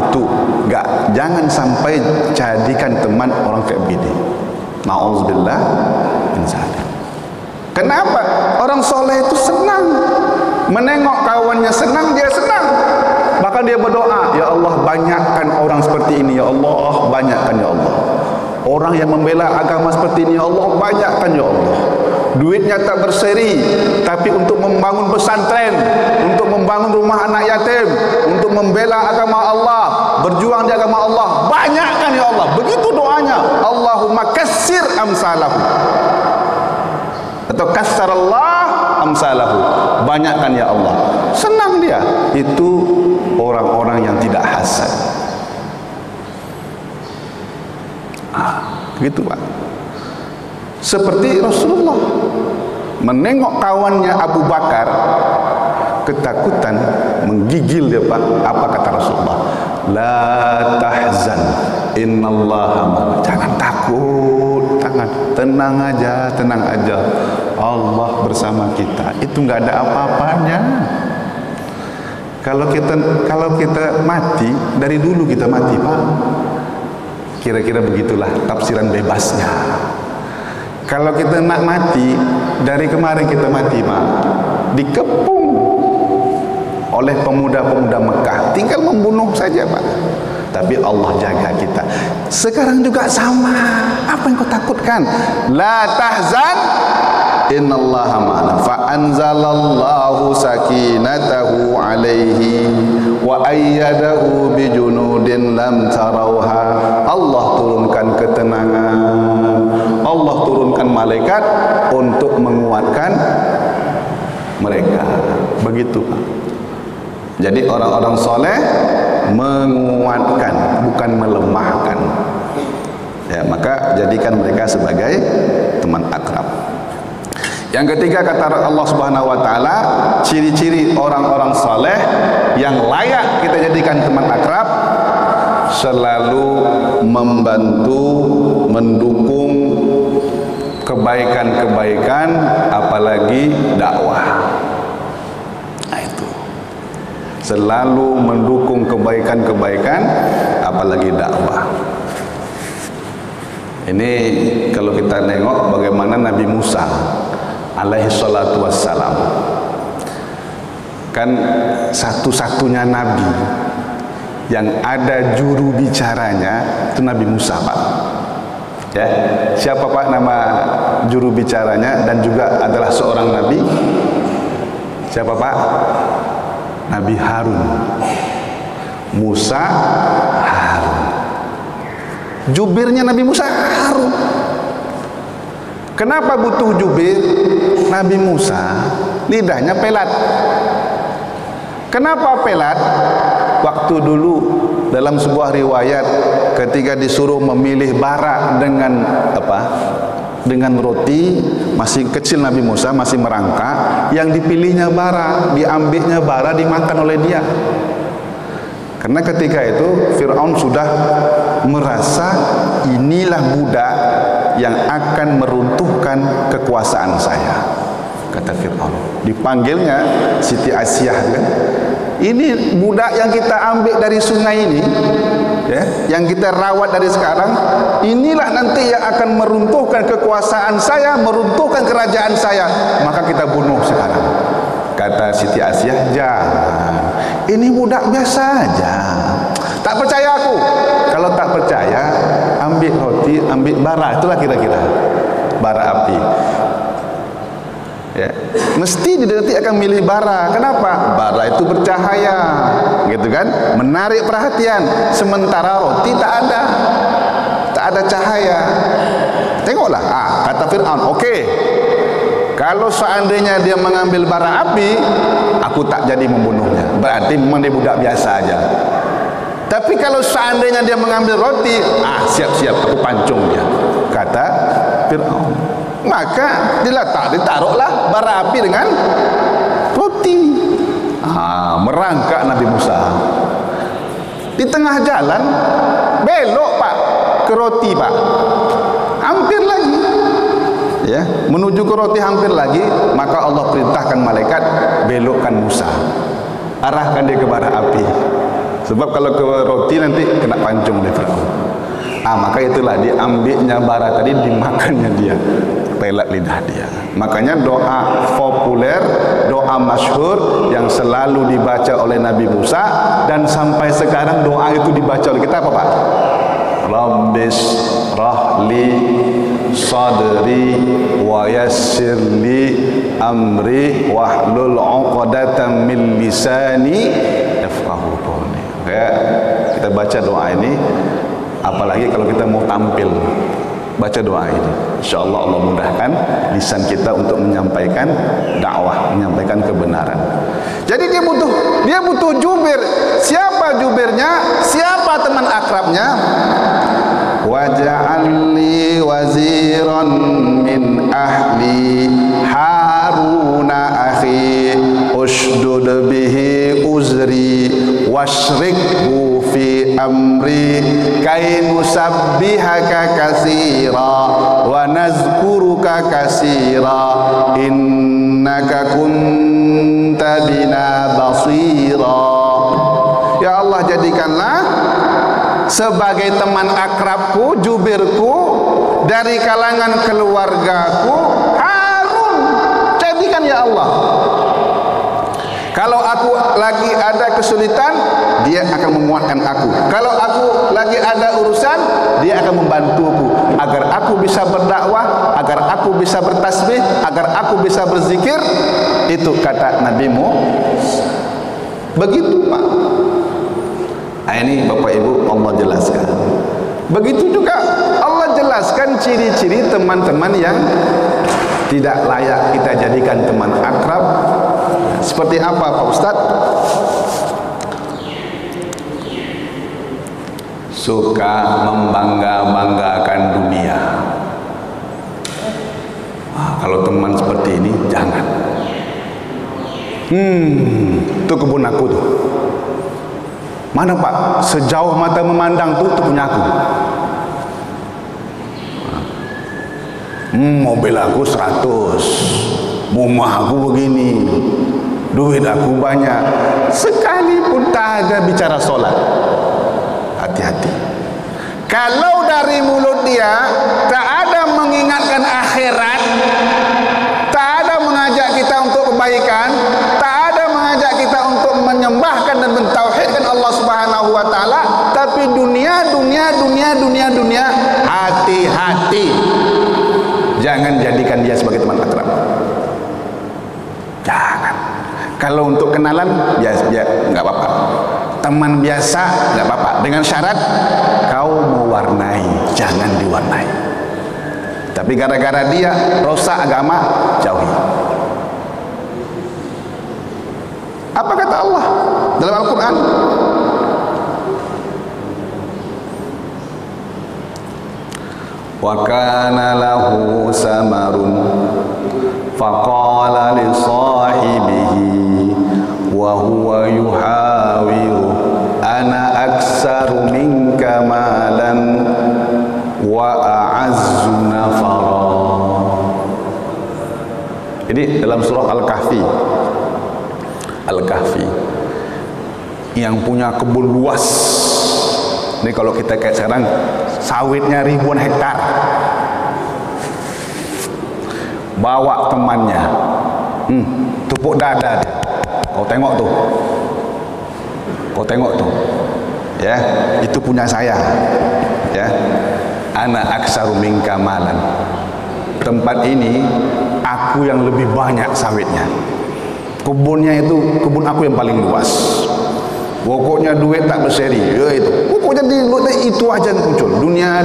Itu enggak, jangan sampai jadikan teman orang kayak begini. Nauzubillah min zalik. Kenapa? Orang soleh itu senang menengok kawannya senang, dia senang. Bahkan dia berdoa, ya Allah banyakkan orang seperti ini, ya Allah banyakkan ya Allah. Orang yang membela agama seperti ini, ya Allah banyakkan ya Allah. Duitnya tak berseri, tapi untuk membangun pesantren, untuk membangun rumah anak yatim, untuk membela agama Allah, berjuang di agama Allah, banyakkan ya Allah. Begitu doanya. Allahumma kassir amsalahu, atau kassarallah amsalahu, banyakkan ya Allah. Senang dia. Itu orang-orang yang tidak hasad. Gitu Pak. Seperti Rasulullah menengok kawannya Abu Bakar, ketakutan menggigil dia Pak. Apa kata Rasulullah? La tahzan innallaha ma'ana. Jangan takut, tenang aja, tenang aja. Allah bersama kita. Itu nggak ada apa-apanya. Kalau kita mati, dari dulu kita mati Pak. Kira-kira begitulah tafsiran bebasnya. Kalau kita nak mati, dari kemarin kita mati Pak. Dikepung oleh pemuda-pemuda Mekah, tinggal membunuh saja Pak. Tapi Allah jaga kita. Sekarang juga sama. Apa yang kau takutkan? La tahzan innallaha ma'ana. Fa anzalallahu sakinatahu alaihi wa ayyadahu bijunudin lam tarawha. Allah turunkan ketenangan, Allah turunkan malaikat untuk menguatkan mereka. Begitu Pak. Jadi orang-orang soleh menguatkan, bukan melemahkan. Ya, maka jadikan mereka sebagai teman akrab. Yang ketiga kata Allah Subhanahu wa taala, ciri-ciri orang-orang saleh yang layak kita jadikan teman akrab, selalu membantu, mendukung kebaikan-kebaikan, apalagi dakwah. Nah itu. Selalu mendukung kebaikan-kebaikan, apalagi dakwah. Ini kalau kita nengok bagaimana Nabi Musa alaihi salatu wassalam, kan satu-satunya nabi yang ada juru bicaranya itu Nabi Musa Pak. Ya, siapa Pak nama juru bicaranya dan juga adalah seorang nabi? Siapa Pak? Nabi Harun. Musa Harun. Jubirnya Nabi Musa Harun. Kenapa butuh jubir? Nabi Musa lidahnya pelat. Kenapa pelat? Waktu dulu dalam sebuah riwayat ketika disuruh memilih bara dengan apa? Dengan roti, masih kecil Nabi Musa, masih merangkak, yang dipilihnya bara, diambilnya bara, dimakan oleh dia. Karena ketika itu Fir'aun sudah merasa inilah budak yang akan meruntuhkan kekuasaan saya, kata Fir'aun. Dipanggilnya Siti Asyah kan, ini budak yang kita ambil dari sungai ini, ya, yang kita rawat dari sekarang, inilah nanti yang akan meruntuhkan kekuasaan saya, meruntuhkan kerajaan saya, maka kita bunuh sekarang. Kata Siti Asyah, jangan, ini budak biasa aja, tak percaya aku. Kalau tak percaya, ambil roti, ambil bara, itulah kira-kira bara api. Ya, mesti nanti akan milih bara. Kenapa? Bara itu bercahaya, gitu kan, menarik perhatian. Sementara roti tak ada cahaya. Tengoklah, kata Fir'aun, oke, kalau seandainya dia mengambil bara api, aku tak jadi membunuhnya, berarti memang dia budak biasa aja. Tapi kalau seandainya dia mengambil roti, siap-siap aku pancung dia, kata Fir'aun. Maka ditaruhlah bara api dengan roti. Merangkak Nabi Musa. Di tengah jalan belok Pak ke roti Pak. Hampir lagi. Ya, menuju ke roti hampir lagi, maka Allah perintahkan malaikat belokkan Musa. Arahkan dia ke bara api. Sebab kalau ke roti nanti kena pancung oleh Firaun. Maka itulah diambilnya bara tadi, dimakannya dia, pelat lidah dia. Makanya doa populer, doa masyhur yang selalu dibaca oleh Nabi Musa, dan sampai sekarang doa itu dibaca oleh kita apa Pak? Rabbis rahli sadri wa yassirli amri wahlul 'uqdatam min lisani yafqahu qawli. Ya, kita baca doa ini, apalagi kalau kita mau tampil, baca doa ini, insyaallah Allah mudahkan lisan kita untuk menyampaikan dakwah, menyampaikan kebenaran. Jadi dia butuh jubir. Siapa jubirnya? Siapa teman akrabnya? Waj'alni waziran min ahli Haruna akhi ushdud bihi uzri washrikhu fi amri kay nusabbihaka katsira wa nazkuruka katsira innaka kunta bina basira. Ya Allah, jadikanlah sebagai teman akrabku, jubirku dari kalangan keluargaku Harun. Jadikan ya Allah, kalau aku lagi ada kesulitan, dia akan menguatkan aku. Kalau aku lagi ada urusan, dia akan membantuku agar aku bisa berdakwah, agar aku bisa bertasbih, agar aku bisa berzikir. Itu kata nabimu. Begitu Pak. Ini Bapak Ibu Allah jelaskan. Begitu juga Allah jelaskan ciri-ciri teman-teman yang tidak layak kita jadikan teman akrab. Seperti apa Pak Ustaz? Suka membangga-banggakan dunia. Kalau teman seperti ini jangan. Itu kebun aku tuh. Mana Pak? Sejauh mata memandang tuh punya aku. Mobil aku 100, rumah aku begini, duit aku banyak. Sekalipun tak ada bicara solat, hati-hati. Kalau dari mulut dia tak ada mengingatkan akhirat, tak ada mengajak kita untuk kebaikan, tak ada mengajak kita untuk menyembahkan dan mentauhidkan Allah Subhanahu wa taala, tapi dunia, hati-hati. Jangan jadikan dia sebagai teman akrab. Jangan. Kalau untuk kenalan biasa, enggak apa-apa. Teman biasa enggak apa-apa, dengan syarat kau mewarnai, jangan diwarnai. Tapi gara-gara dia rosak agama, jauhi. Apa kata Allah dalam Al-Quran? wa kana lahu samarun faqala li sahibihi wa huwa yuhawiru ana aktsaru minka malan wa a'azzu nafara. Ini dalam surah Al-Kahfi. Al-Kahfi yang punya kebun luas. Ini kalau kita kayak sekarang sawitnya ribuan hektar. Bawa temannya, tepuk dada dia. Kau tengok tuh, ya, itu punya saya, ya. Ana aksaru minka malan. Tempat ini aku yang lebih banyak sawitnya. Kebunnya itu kebun aku yang paling luas. Pokoknya duit tak berseri, ya itu. Pokoknya itu aja yang muncul. Dunia.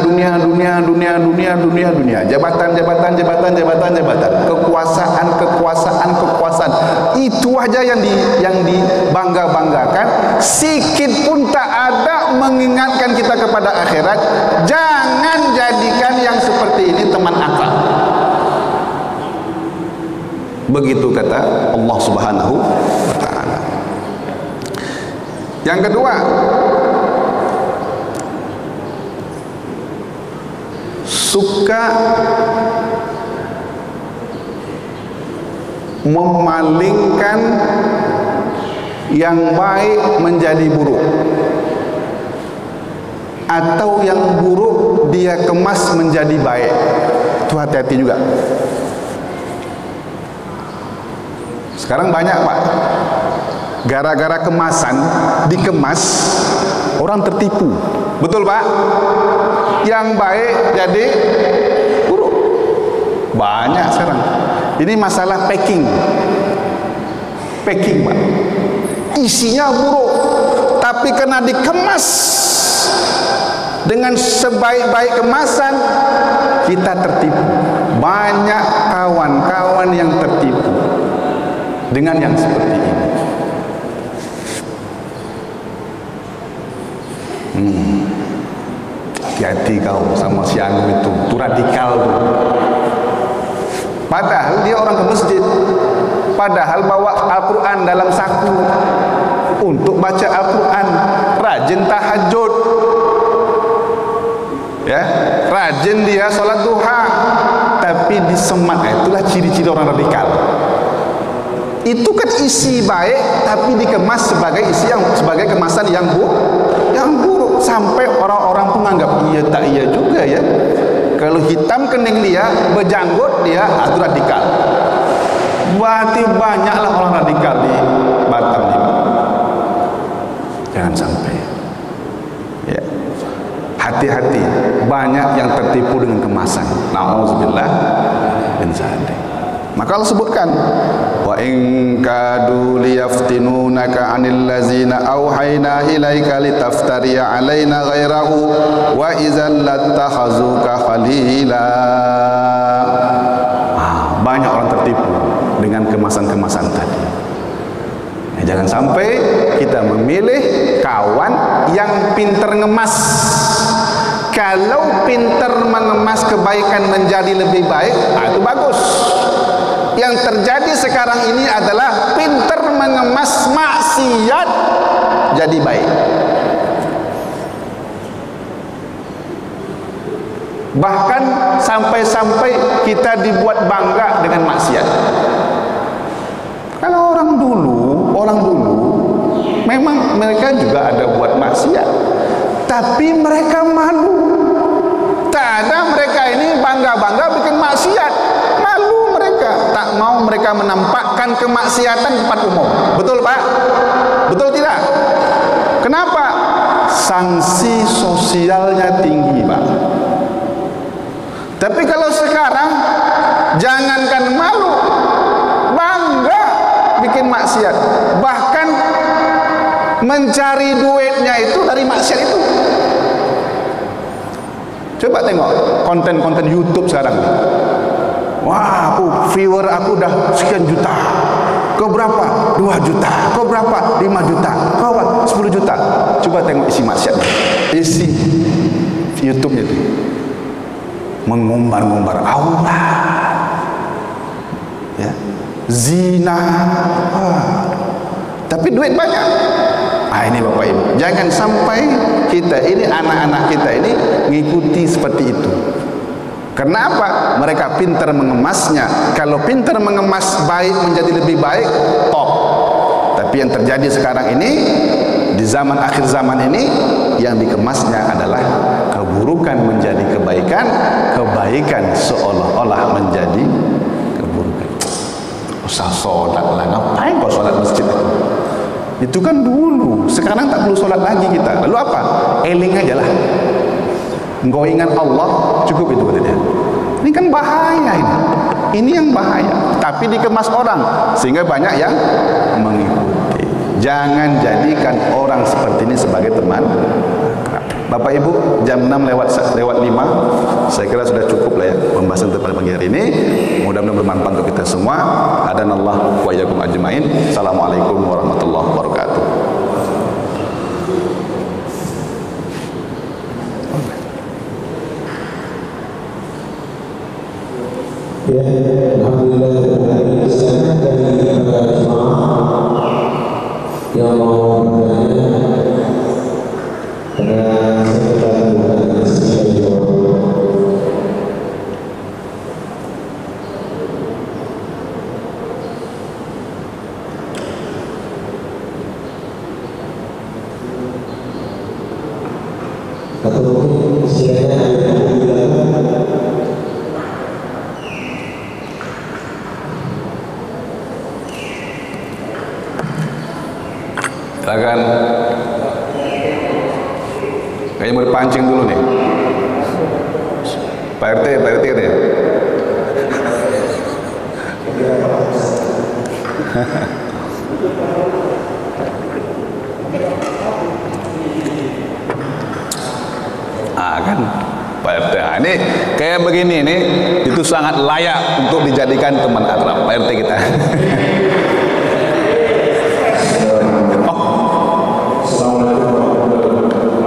Jabatan. Kekuasaan. Itu aja yang dibangga-banggakan. Sikit pun tak ada mengingatkan kita kepada akhirat. Jangan jadikan yang seperti ini teman akal. Begitu kata Allah Subhanahu wa ta'ala. Yang kedua, suka memalingkan yang baik menjadi buruk, atau yang buruk dia kemas menjadi baik. Itu hati-hati juga. Sekarang banyak, Pak, gara-gara kemasan, dikemas, orang tertipu. Betul, Pak? Yang baik jadi buruk. Banyak sekarang. Ini masalah packing, Pak. Isinya buruk, tapi karena dikemas dengan sebaik-baik kemasan, kita tertipu. Banyak kawan-kawan yang tertipu dengan yang seperti ini. Hati-hati kau sama si anu itu radikal tuh. Padahal dia orang ke masjid, padahal bawa Al-Quran dalam saku untuk baca Al-Quran, rajin tahajud, ya, rajin dia sholat duha, tapi disemat. Itulah ciri-ciri orang radikal. Itu kan isi baik, tapi dikemas sebagai isi yang sebagai kemasan yang buruk, sampai orang-orang pun menganggap iya tak iya juga ya. Kalau hitam kening dia, berjanggut dia, itu radikal. Berarti banyaklah orang radikal di Batam ini. Jangan sampai. Ya. Hati-hati, banyak yang tertipu dengan kemasan. Nauzubillah min dzalik. Maka Allah sebutkan, wa in kadu liyaftinunaka 'anil ladzina auhayna ilaika litaftariya 'alaina ghairahu wa idzal lattakhazuka khalila. Banyak orang tertipu dengan kemasan-kemasan tadi. Jangan sampai kita memilih kawan yang pintar ngemas. Kalau pintar mengemas kebaikan menjadi lebih baik, itu bagus. Yang terjadi sekarang ini adalah pintar mengemas maksiat jadi baik. Bahkan sampai-sampai kita dibuat bangga dengan maksiat. Kalau orang dulu memang mereka juga ada buat maksiat, tapi mereka malu. Tak ada mereka ini bangga-bangga bikin maksiat. Malu mereka, tak mau mereka menampakkan kemaksiatan di tempat umum. Betul, Pak? Betul tidak? Kenapa? Sanksi sosialnya tinggi, Pak. Tapi kalau sekarang, jangankan malu, bangga bikin maksiat. Bahkan mencari duitnya itu dari maksiat itu. Coba tengok konten-konten YouTube sekarang. Wah, viewer aku dah sekian juta. Kau berapa? 2 juta. Kau berapa? 5 juta. Kau berapa? 10 juta. Coba tengok isi maksiat, isi YouTube-nya itu. mengumbar-ngumbar aurat, ya, zina, tapi duit banyak. Ini Bapak Ibu, jangan sampai kita ini, anak-anak kita ini ngikuti seperti itu. Kenapa? Mereka pintar mengemasnya. Kalau pintar mengemas baik menjadi lebih baik, top. Tapi yang terjadi sekarang ini, di zaman akhir zaman ini, yang dikemasnya adalah keburukan menjadi kebaikan, kebaikan seolah-olah menjadi keburukan. Usah sholat lah, ngapain kau sholat masjid itu? Itu kan dulu, sekarang tak perlu sholat lagi kita. Lalu apa? Eling aja lah. Engkau ingat Allah, cukup itu kata dia. Ini kan bahaya ini. Ini yang bahaya. Tapi dikemas orang sehingga banyak yang mengikuti. Jangan jadikan orang seperti ini sebagai teman. Bapak Ibu, jam 6 lewat 5. Saya kira sudah cukup lah ya pembahasan pada pagi hari ini. Mudah-mudahan bermanfaat untuk kita semua. Hadanallah wa iyyakum ajmain. Assalamualaikum warahmatullahi wabarakatuh. Ya, alhamdulillah dari jemaah yang mau bertanya pada sekitar bulan ini. Atau mungkin silakan. Kayaknya mau dipancing dulu nih. Pak RT ya. Kan Pak RT. Ini kayak begini nih, itu sangat layak untuk dijadikan teman akrab Pak RT kita.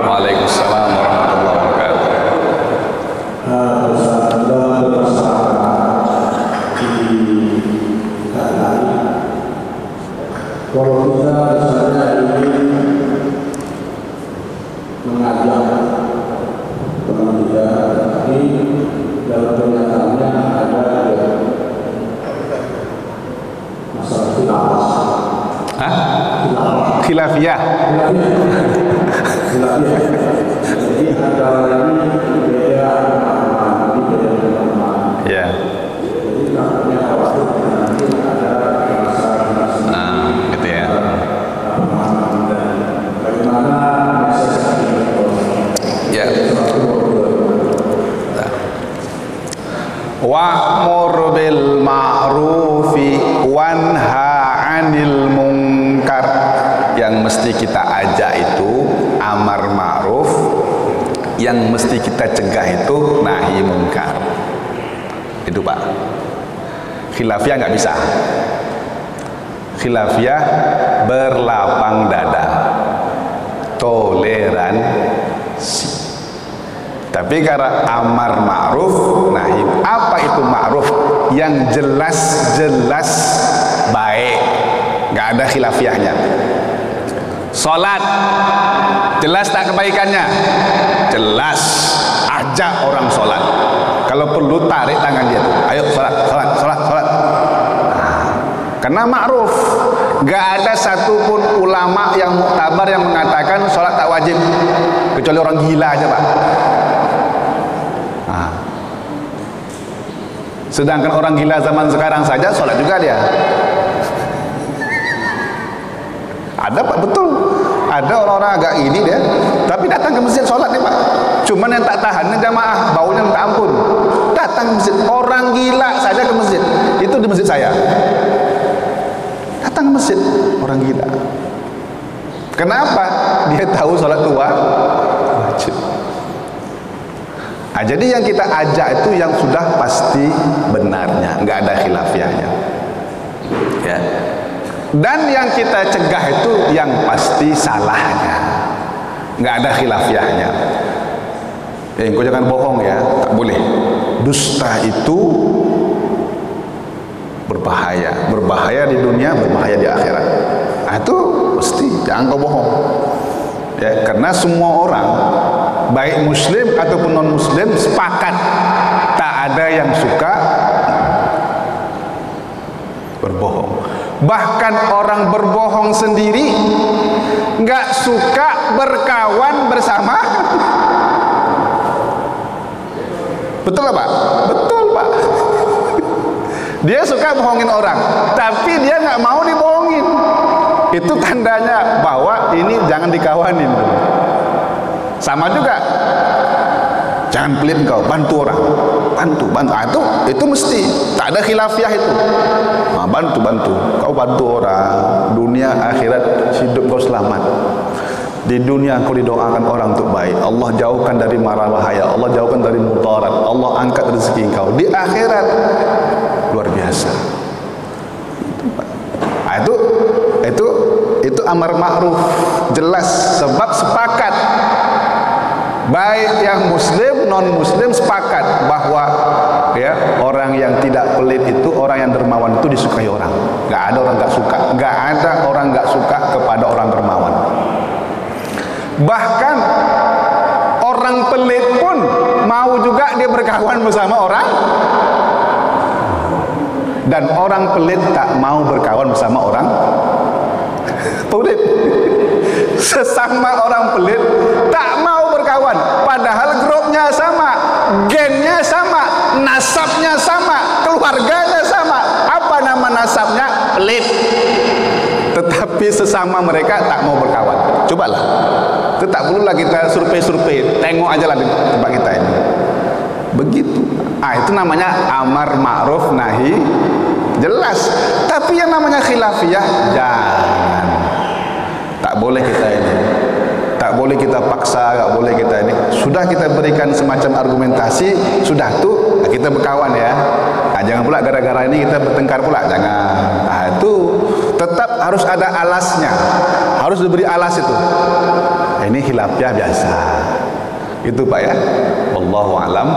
Waalaikumsalam warahmatullahi wabarakatuh. Kalau kita misalnya ingin mengajak teman kita, tapi dalam kenyataannya ada masalah Khilafiyah. Jadi antara ini beda pemahaman, ini beda pemahaman. Ya. Jadi takutnya khawatir nanti ada masalah-masalah. Gitu ya. Pemahaman dan bagaimana Ya. Wa'mur bil ma'rufi wanha 'anil munkar. Yang mesti kita ajak itu amar ma'ruf, yang mesti kita cegah itu nahi munkar. Itu Pak. Khilafiyah nggak bisa. Khilafiyah berlapang dada, toleransi. Tapi karena amar ma'ruf nahi, apa itu ma'ruf? Yang jelas-jelas baik, nggak ada khilafiyahnya. Salat jelas tak kebaikannya? Jelas. Ajak orang salat. Kalau perlu tarik tangan dia tuh. Ayo salat. Karena ma'ruf. Gak ada satupun ulama yang muktabar yang mengatakan salat tak wajib, kecuali orang gila aja Pak. Sedangkan orang gila zaman sekarang saja salat juga dia. Ada Pak, betul. Ada orang-orang agak ini dia, tapi datang ke masjid sholat nih Pak. Cuman yang tak tahan jamaah, baunya minta ampun. Datang ke masjid, orang gila saja ke masjid. Itu di masjid saya. Datang ke masjid, orang gila. Kenapa? Dia tahu sholat tua wajib. Jadi yang kita ajak itu yang sudah pasti benarnya, nggak ada khilafiyahnya. Ya. Dan yang kita cegah itu yang pasti salahnya, nggak ada khilafiyahnya. Engkau jangan bohong ya, tak boleh. dusta itu berbahaya di dunia, berbahaya di akhirat. Nah, itu mesti jangan kau bohong. Ya, karena semua orang baik muslim ataupun non muslim sepakat tak ada yang suka berbohong. Bahkan orang berbohong sendiri nggak suka berkawan bersama. Betul Pak? Betul Pak. Dia suka bohongin orang, tapi dia nggak mau dibohongin. Itu tandanya bahwa ini jangan dikawanin. Sama juga, jangan pelit engkau, bantu orang, bantu. Ah, itu mesti, tak ada khilafiah itu. Nah, bantu, kau bantu orang, dunia akhirat hidup kau selamat. Di dunia kau didoakan orang untuk baik, Allah jauhkan dari mara bahaya, Allah jauhkan dari mudarat, Allah angkat rezeki kau. Di akhirat luar biasa. Nah, itu amar ma'ruf jelas, sebab sepakat baik yang muslim non muslim sepakat bahwa ya orang yang tidak pelit itu, orang yang dermawan itu disukai orang. Nggak ada orang nggak suka, nggak ada orang nggak suka kepada orang dermawan. Bahkan orang pelit pun mau juga dia berkawan bersama orang, dan orang pelit tak mau berkawan bersama orang pelit. Sesama orang pelit tak mau berkawan, padahal grupnya sama, gennya sama, nasabnya sama, keluarganya sama. Apa nama nasabnya? Pelit. Tetapi sesama mereka tak mau berkawan. Cobalah, itu tak perlulah kita survei, tengok aja lah di tempat kita ini. Begitu. Itu namanya amar ma'ruf nahi jelas. Tapi yang namanya khilafiyah jangan. Tak boleh kita ini, tak boleh kita paksa, tak boleh kita ini. Sudah kita berikan semacam argumentasi, sudah tuh kita berkawan ya. Jangan pula gara-gara ini kita bertengkar pula, jangan. Itu tetap harus ada alasnya, harus diberi alas itu. Ini khilafiyah biasa. Itu Pak ya. Wallahu a'lam.